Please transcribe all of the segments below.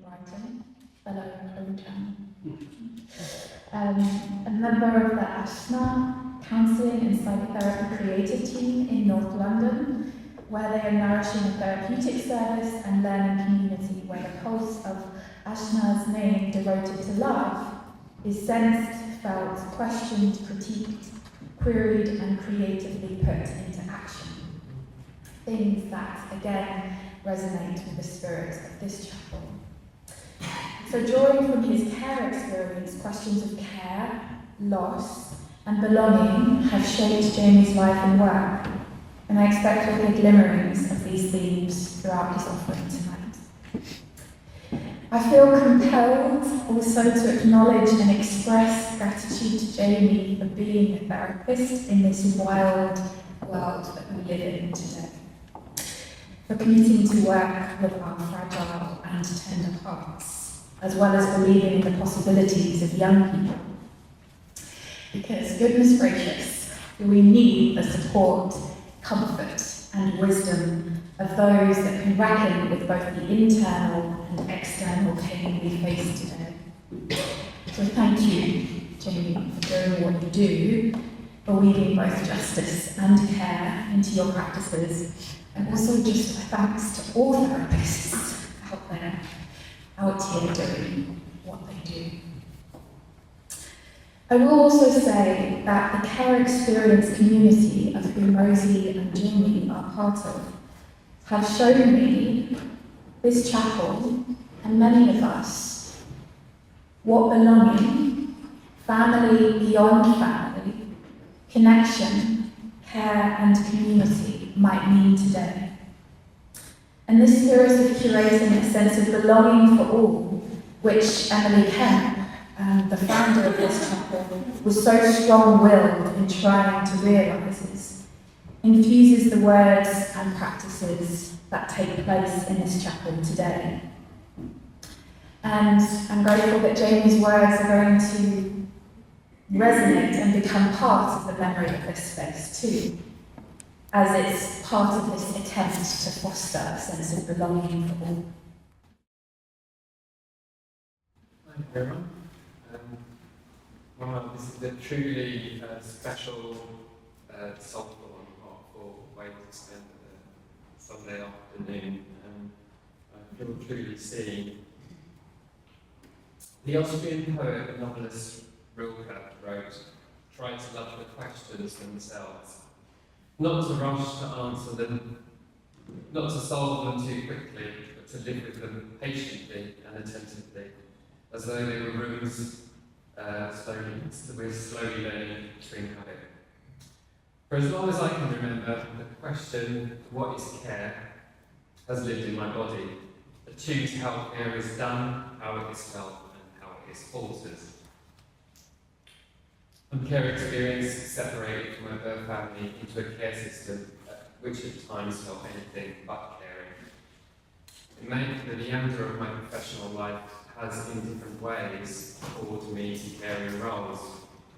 Brighton, fellow a member of the Ashna Counselling and Psychotherapy Creative Team in North London, where they are nourishing a therapeutic service and learning community where the pulse of Ashna's name devoted to love is sensed, felt, questioned, critiqued, queried and creatively put into action. Things that, again, resonate with the spirit of this chapel. So drawing from his care experience, questions of care, loss and belonging have shaped Jamie's life and work, and I expect to hear glimmerings of these themes throughout his offering tonight. I feel compelled also to acknowledge and express gratitude to Jamie for being a therapist in this wild world that we live in today, for committing to work with our fragile and tender hearts, as well as believing in the possibilities of young people. Because goodness gracious, we need the support, comfort and wisdom of those that can reckon with both the internal and external pain we face today. So thank you, Jamie, for doing what you do, for weaving both justice and care into your practices, and also just a thanks to all therapists out there, out here doing what they do. I will also say that the care experience community of whom Rosie and Jamie are part of have shown me, this chapel, and many of us, what belonging, family beyond family, connection, care and community might mean today. And this spirit of curating a sense of belonging for all, which Emily Kemp, the founder of this chapel, was so strong-willed in trying to realise, infuses the words and practices that take place in this chapel today. And I'm grateful that Jamie's words are going to resonate and become part of the memory of this space too, as it's part of this attempt to foster a sense of belonging for all. Thank you, everyone. Wow, this is a truly special, soulful and heartful way to spend a Sunday afternoon. I feel truly seen. The Austrian poet and novelist Rilke wrote, "Try to love the questions themselves, not to rush to answer them, not to solve them too quickly, but to live with them patiently and attentively, as though they were rooms we're slowly learning to inhabit." For as long as I can remember, the question, what is care, has lived in my body, attuned to how care is done, how it is felt, and how it is altered. And care experience separated from my birth family into a care system which at times felt anything but caring. It meant the meander of my professional life has in different ways called me to caring roles,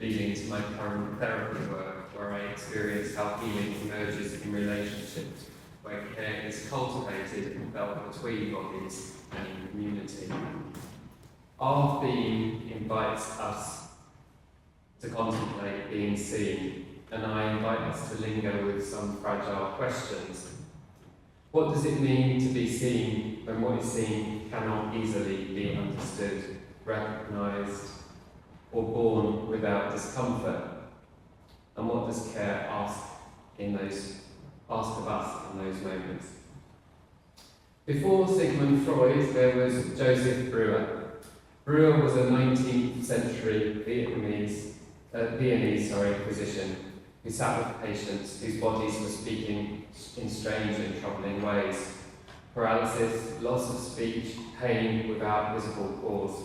leading to my current therapy work, where I experience how healing emerges in relationships, where care is cultivated and felt between bodies and in community. Our theme invites us to contemplate being seen, and I invite us to linger with some fragile questions. What does it mean to be seen when what is seen cannot easily be understood, recognised, or borne without discomfort? And what does care ask of us in those moments? Before Sigmund Freud, there was Joseph Breuer. Breuer was a 19th century Viennese physician who sat with patients whose bodies were speaking in strange and troubling ways. Paralysis, loss of speech, pain without visible cause.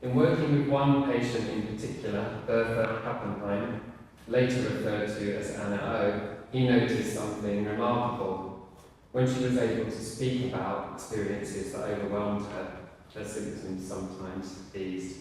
In working with one patient in particular, Bertha Pappenheim, later referred to as Anna O, he noticed something remarkable. When she was able to speak about experiences that overwhelmed her, her symptoms sometimes eased.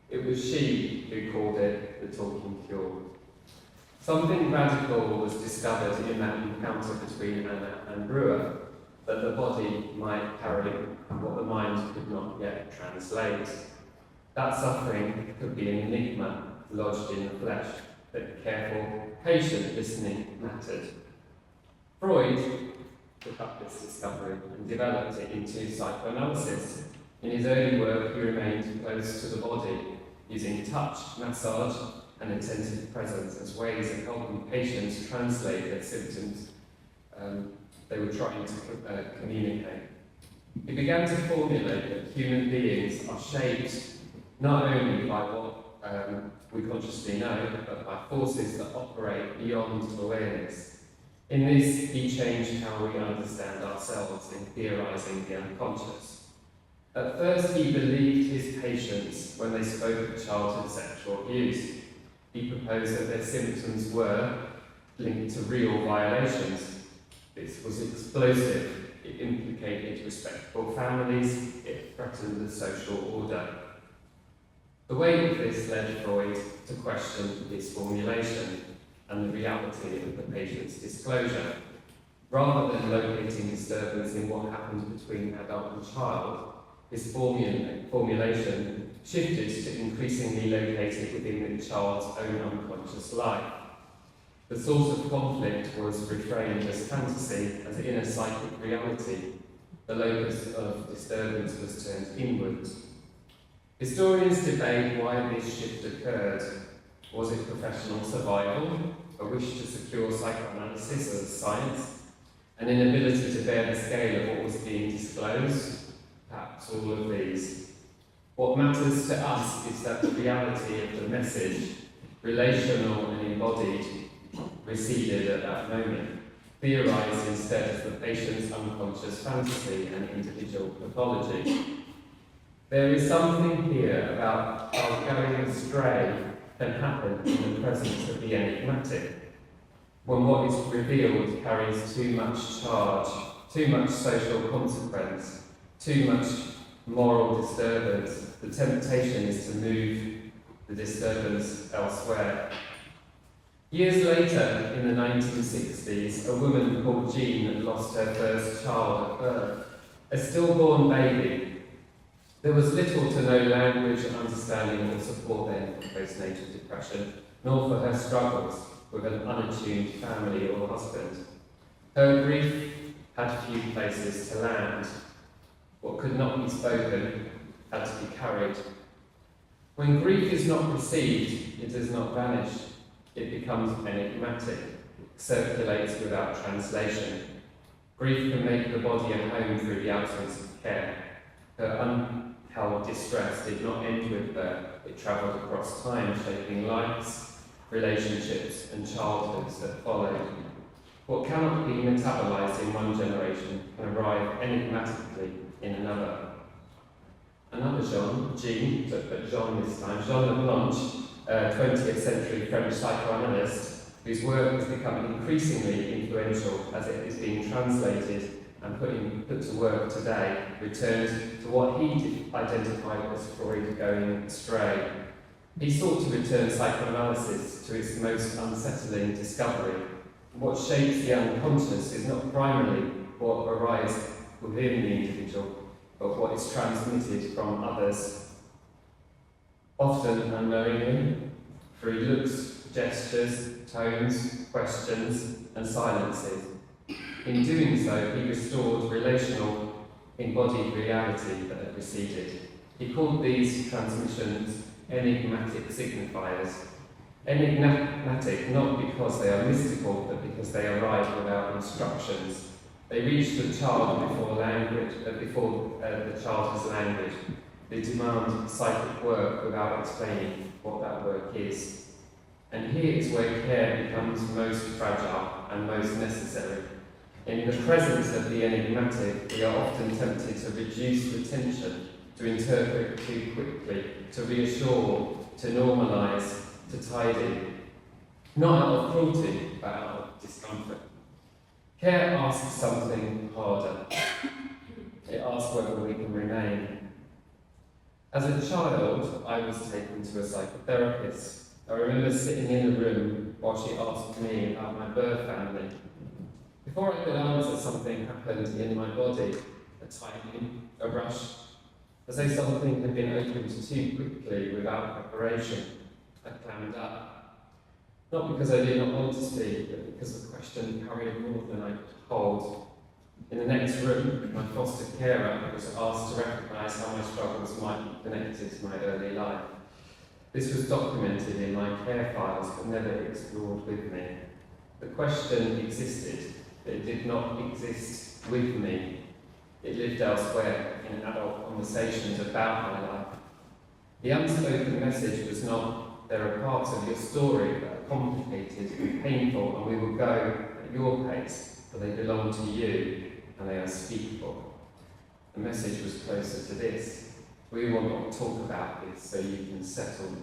It was she who called it the talking cure. Something radical was discovered in that encounter between Anna and Breuer, that the body might carry what the mind could not. yet translate. That suffering could be an enigma lodged in the flesh, but careful, patient listening mattered. Freud took up this discovery and developed it into psychoanalysis. In his early work, he remained close to the body, using touch, massage, and attentive presence as ways of helping patients translate their symptoms they were trying to communicate. He began to formulate that human beings are shaped not only by what we consciously know, but by forces that operate beyond awareness. In this, he changed how we understand ourselves in theorizing the unconscious. At first, he believed his patients when they spoke of childhood sexual abuse. He proposed that their symptoms were linked to real violations. This was explosive. It implicated respectable families. It threatened the social order. The weight of this led Freud to question his formulation and the reality of the patient's disclosure. Rather than locating disturbance in what happened between adult and child, his formulation shifted to increasingly located within the child's own unconscious life. The source of conflict was reframed as fantasy, as inner psychic reality. The locus of disturbance was turned inwards. Historians debate why this shift occurred. Was it professional survival, a wish to secure psychoanalysis as science, an inability to bear the scale of what was being disclosed? Perhaps all of these. What matters to us is that the reality of the message, relational and embodied, receded at that moment, theorized instead as the patient's unconscious fantasy and individual pathology. There is something here about how going astray can happen in the presence of the enigmatic, when what is revealed carries too much charge, too much social consequence, too much moral disturbance. The temptation is to move the disturbance elsewhere. Years later, in the 1960s, a woman called Jean lost her first child at birth, a stillborn baby. There was little to no language, understanding, or support then for postnatal depression, nor for her struggles with an unattuned family or husband. Her grief had few places to land. What could not be spoken had to be carried. When grief is not received, it does not vanish. It becomes enigmatic, circulates without translation. Grief can make the body a home through the absence of care. Her unheld distress did not end with birth. It travelled across time, shaping lives, relationships, and childhoods that followed. What cannot be metabolised in one generation can arrive enigmatically in another. Another Jean, but Jean this time, Jean Laplanche, a 20th-century French psychoanalyst, whose work has become increasingly influential as it is being translated and put to work today, returned to what he identified as Freud going astray. He sought to return psychoanalysis to its most unsettling discovery. What shapes the unconscious is not primarily what arises within the individual, but what is transmitted from others, often unknowingly, through looks, gestures, tones, questions, and silences. In doing so, he restored relational, embodied reality that had receded. He called these transmissions enigmatic signifiers. Enigmatic not because they are mystical, but because they arrive without instructions. They reach the child before the child has language. They demand psychic work without explaining what that work is. And here is where care becomes most fragile and most necessary. In the presence of the enigmatic, we are often tempted to reduce the tension, to interpret too quickly, to reassure, to normalise, to tidy. Not out of cruelty, but out of discomfort. Care asks something harder. It asks whether we can remain. As a child, I was taken to a psychotherapist. I remember sitting in the room while she asked me about my birth family. Before I could answer, something happened in my body, a tightening, a rush. As though something had been opened too quickly without preparation, I clammed up. Not because I did not want to speak, but because the question carried more than I could hold. In the next room, my foster carer was asked to recognise how my struggles might be connected to my early life. This was documented in my care files, but never explored with me. The question existed, but it did not exist with me. It lived elsewhere, in adult conversations about my life. The unspoken message was not, there are parts of your story that are complicated and painful, and we will go at your pace, for they belong to you, and they are speakable. The message was closer to this. We will not talk about this so you can settle.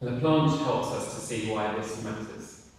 Laplanche helps us to see why this matters.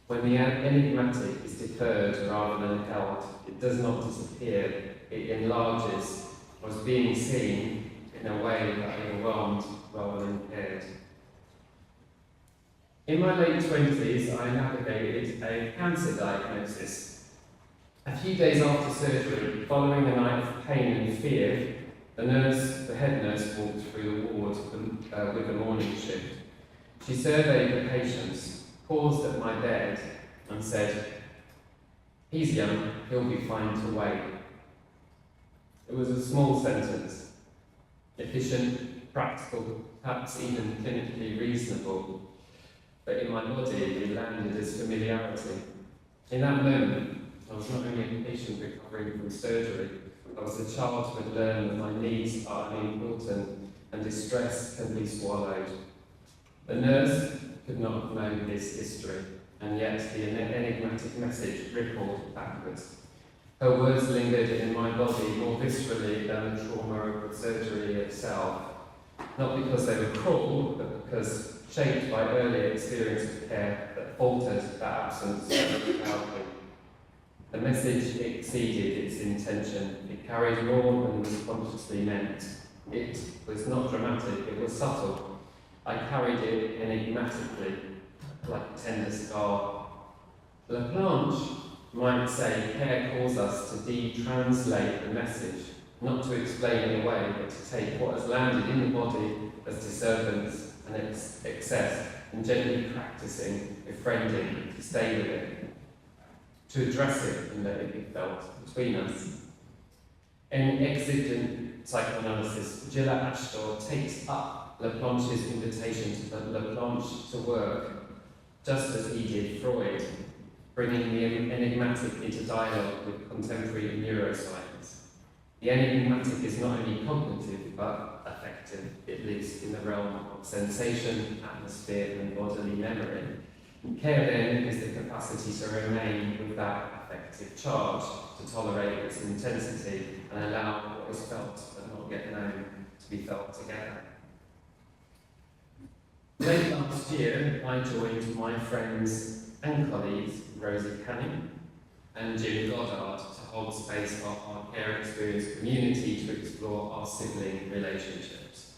When the enigmatic is deferred rather than held, it does not disappear, it enlarges, was being seen in a way that overwhelmed rather than cared. In my late 20s, I navigated a cancer diagnosis. A few days after surgery, following a night of pain and fear, the head nurse walked through the ward with the morning shift. She surveyed the patients, paused at my bed, and said, "He's young, he'll be fine to wait." It was a small sentence, efficient, practical, perhaps even clinically reasonable, but in my body it landed as familiarity. In that moment, I was not only a patient recovering from surgery, I was a child who had learned that my needs are unimportant and distress can be swallowed. The nurse could not have known this history, and yet the enigmatic message rippled backwards. Her words lingered in my body more viscerally than the trauma of the surgery itself, not because they were cruel, but because shaped by early experience of care that faltered that absence so proudly. The message exceeded its intention. It carried more than was consciously meant. It was not dramatic, it was subtle. I carried it enigmatically, like a tender scar. Laplanche might say care calls us to de-translate the message, not to explain it away, but to take what has landed in the body as disturbance and excess, and gently practicing, befriending, to stay with it, to address it and let it be felt between us. In exigent psychoanalysis, Gilles takes up Laplanche's invitation to Laplanche to work, just as he did Freud, bringing the enigmatic into dialogue with contemporary neuroscience. The enigmatic is not only cognitive, but affective. It lives in the realm of sensation, atmosphere, and bodily memory. Care, then, is the capacity to remain with that affective charge, to tolerate its intensity, and allow what is felt but not yet known to be felt together. Late last year, I joined my friends and colleagues, Rosie Canning and Jim Goddard, to hold space for our care experience community to explore our sibling relationships.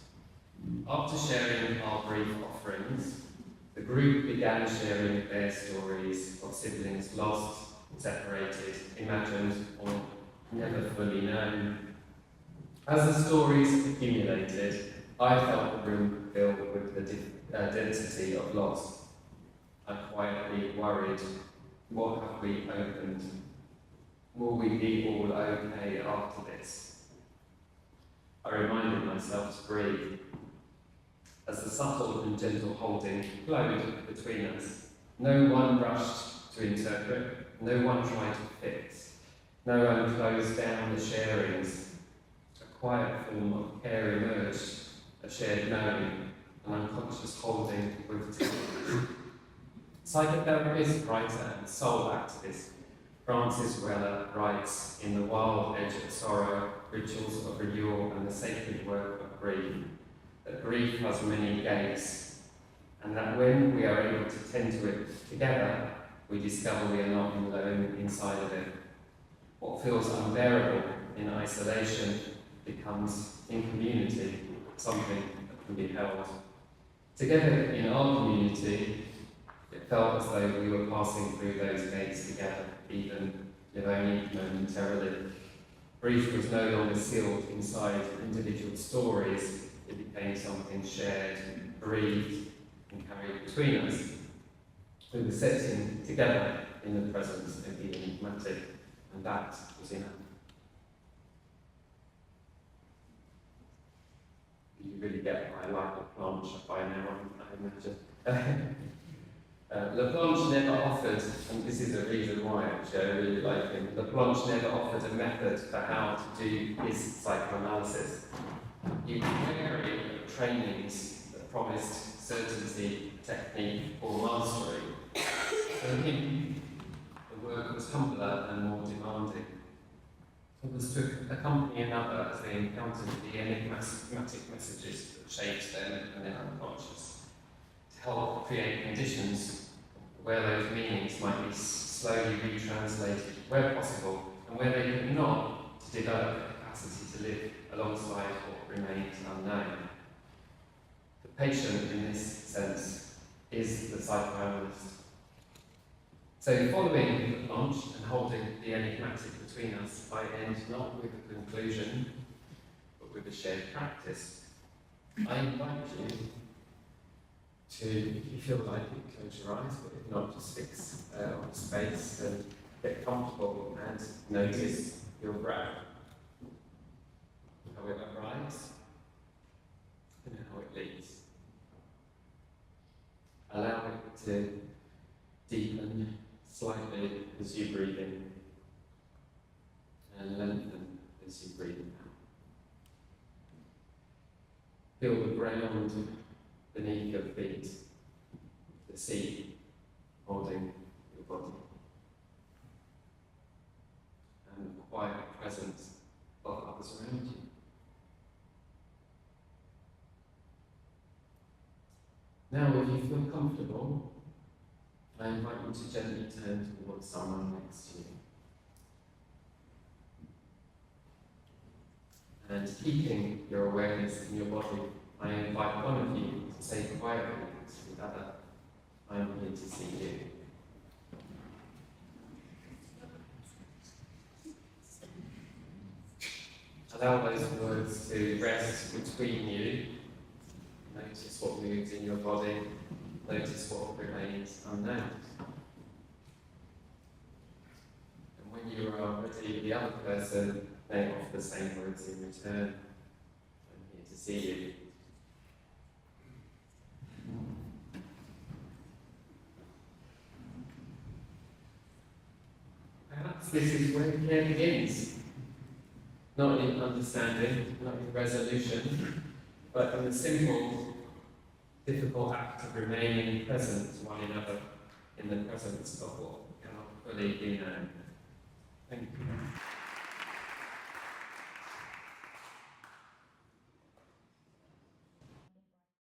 After sharing our brief offerings, the group began sharing their stories of siblings lost, separated, imagined, or never fully known. As the stories accumulated, I felt the room filled with the density of loss. I quietly worried, what have we opened? Will we be all okay after this? I reminded myself to breathe. As the subtle and gentle holding flowed between us, no one rushed to interpret, no one tried to fix, no one closed down the sharings. A quiet form of care emerged, a shared knowing, an unconscious holding with time. Psychotherapist, writer, and soul activist Francis Weller writes in The Wild Edge of Sorrow, Rituals of Renewal and the Sacred Work of Grief, that grief has many gates, and that when we are able to tend to it together, we discover we are not alone inside of it. What feels unbearable in isolation becomes, in community, something that can be held. Together in our community, it felt as though we were passing through those gates together, even if only momentarily. Grief was no longer sealed inside individual stories, it became something shared, breathed, and carried between us. We were sitting together in the presence of the enigmatic, and that was enough. You really get why I like Laplanche by now, I imagine. Laplanche never offered, and this is a reason why actually I really like him, Laplanche never offered a method for how to do his psychoanalysis. He was wary of trainings that promised certainty, technique, or mastery. For him, the work was humbler and more demanding. It was to accompany another as they encountered the enigmatic messages that shaped them and their unconscious, to help create conditions where those meanings might be slowly retranslated where possible, and where they could not, to develop the capacity to live alongside what remains unknown. The patient, in this sense, is the psychoanalyst. So, following Laplanche and holding the enigmatic between us, I end not with a conclusion, but with a shared practice. I invite you to, if you feel like it, close your eyes, but if not, just fix on the space and get comfortable and notice your breath, how it arrives and how it leaves. Allow it to deepen slightly as you breathe in and lengthen as you breathe out. Feel the ground beneath your feet, the sea holding your body, and the quiet presence of others around you. Now, if you feel comfortable, I invite you to gently turn towards someone next to you. And keeping your awareness in your body, I invite one of you to say quietly to the other, I am here to see you. Allow those words to rest between you. Notice what moves in your body. Notice what remains unknown. And when you are ready, the other person may offer the same words in return. I'm here to see you. Perhaps this is where care begins. Not in understanding, not in resolution, but in the simple, difficult act of remaining present to one another in the presence of what cannot fully be known. Thank you.